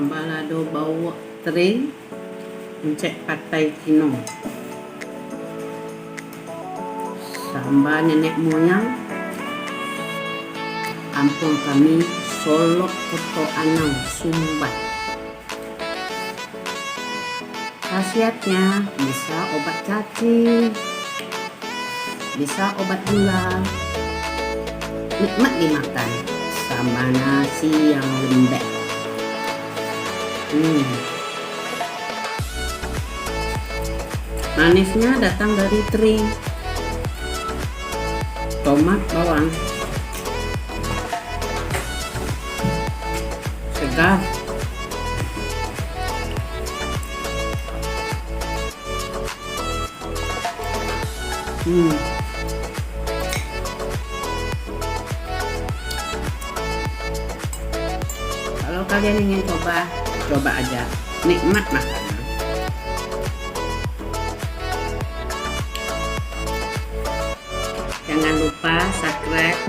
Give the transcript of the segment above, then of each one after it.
balado bawa teri untuk patai Cino. Sambal nenek moyang kampung kami, Solok, Koto Anang, Sumbat. Khasiatnya bisa obat cacing, bisa obat gula, nikmat dimakan sama nasi yang lembek. Manisnya datang dari teri, tomat, bawang, segar. Kalau kalian ingin coba aja, nikmat makanan. Jangan lupa subscribe,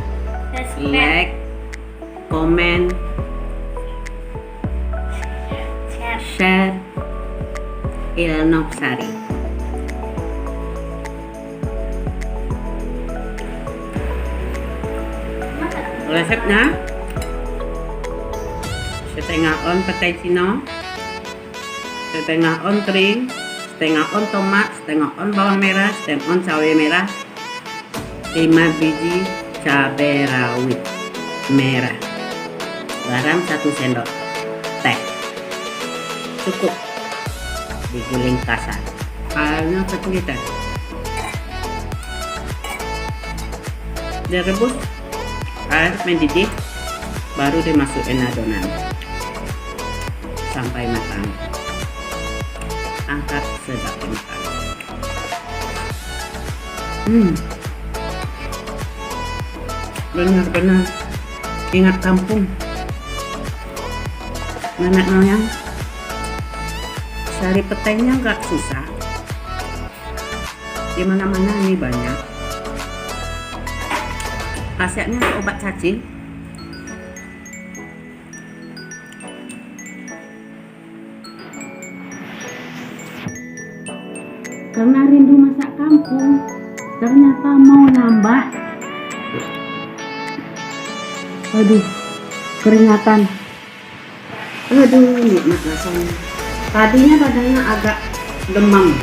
like, komen, share. Ilnok Sari. Resepnya setengah on petai Cino, setengah on teri, setengah on tomat, setengah on bawang merah, setengah on cabai merah, 5 biji cabai rawit merah, garam 1 sendok teh, cukup digiling kasar. Airnya 1 liter, direbus air mendidih, baru dimasukin adonan sampai matang. Angkat, sedap dimakan. Benar-benar ingat kampung nenek moyang. Cari petainya nggak susah, di mana-mana ini banyak. Khasiatnya obat cacing. Karena rindu masak kampung, ternyata mau nambah. Aduh, keringatan. Aduh, nikmat rasanya. Tadinya badannya agak demam,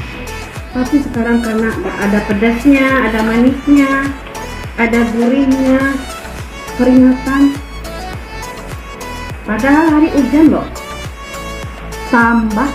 tapi sekarang karena ada pedasnya, ada manisnya, ada gurihnya, keringatan. Padahal hari hujan loh. Tambah